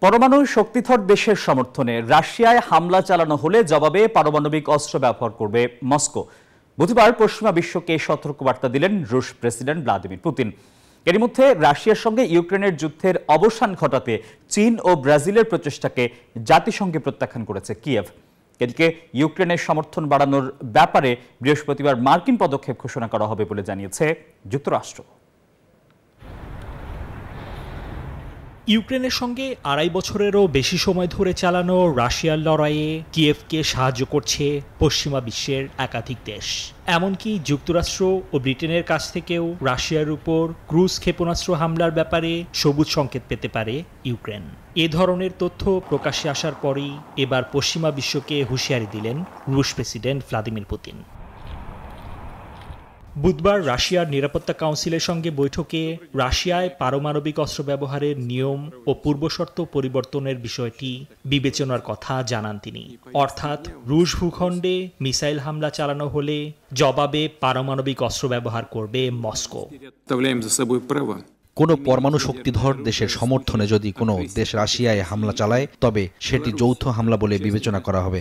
পরমাণু শক্তিধর দেশের সমর্থনে রাশিয়ায় হামলা চালানো হলে জবাবে পারমাণবিক অস্ত্র ব্যবহার করবে মস্কো। বুধবার পশ্চিমা বিশ্বকে সতর্কবার্তা দিলেন রুশ প্রেসিডেন্ট ভ্লাদিমির পুতিন। এর মধ্যে রাশিয়ার সঙ্গে ইউক্রেনের যুদ্ধের অবসান ঘটাতে চীন ও ব্রাজিলের প্রচেষ্টাকে জাতিসংঘে প্রত্যাখ্যান করেছে কিয়েভ। এদিকে ইউক্রেনের সমর্থন বাড়ানোর ব্যাপারে বৃহস্পতিবার মার্কিন পদক্ষেপ ঘোষণা করা হবে বলে জানিয়েছে যুক্তরাষ্ট্র। ইউক্রেনের সঙ্গে ২.৫ বছরেরও বেশি সময় ধরে চালানো রাশিয়ার লড়াইয়ে কিয়েভকে সাহায্য করছে পশ্চিমা বিশ্বের একাধিক দেশ। এমনকি যুক্তরাষ্ট্র ও ব্রিটেনের কাছ থেকেও রাশিয়ার উপর ক্রুজ ক্ষেপণাস্ত্র হামলার ব্যাপারে সবুজ সংকেত পেতে পারে ইউক্রেন। এ ধরনের তথ্য প্রকাশ্যে আসার পরই এবার পশ্চিমা বিশ্বকে হুঁশিয়ারি দিলেন রুশ প্রেসিডেন্ট ভ্লাদিমির পুতিন। বুধবার রাশিয়ার নিরাপত্তা কাউন্সিলের সঙ্গে বৈঠকে রাশিয়ায় পারমাণবিক অস্ত্র ব্যবহারের নিয়ম ও পূর্বশর্ত পরিবর্তনের বিষয়টি বিবেচনার কথা জানান তিনি। অর্থাৎ রুশ ভূখণ্ডে মিসাইল হামলা চালানো হলে জবাবে পারমাণবিক অস্ত্র ব্যবহার করবে মস্কো। কোনো পরমাণু শক্তিধর দেশের সমর্থনে যদি কোনো দেশ রাশিয়ায় হামলা চালায়, তবে সেটি যৌথ হামলা বলে বিবেচনা করা হবে।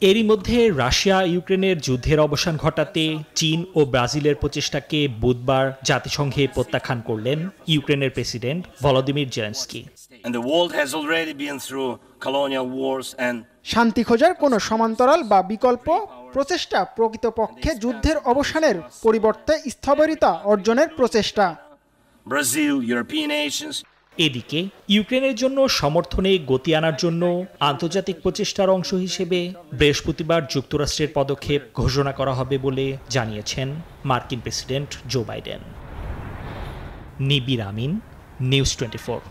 এরই মধ্যে রাশিয়া ইউক্রেনের যুদ্ধের অবসান ঘটাতে চীন ও ব্রাজিলের প্রচেষ্টাকে বুধবার জাতিসংঘে প্রত্যাখ্যান করলেন ইউক্রেনের প্রেসিডেন্ট ভলোদিমির জেলেনস্কি। শান্তি খোঁজার কোনো সমান্তরাল বা বিকল্প প্রচেষ্টা প্রকৃতপক্ষে যুদ্ধের অবসানের পরিবর্তে স্থবিরতা অর্জনের প্রচেষ্টা। এদিকে ইউক্রেনের জন্য সমর্থনে গতি আনার জন্য আন্তর্জাতিক প্রচেষ্টার অংশ হিসেবে বৃহস্পতিবার যুক্তরাষ্ট্রের পদক্ষেপ ঘোষণা করা হবে বলে জানিয়েছেন মার্কিন প্রেসিডেন্ট জো বাইডেন। নিবির আমিন, নিউজ 24।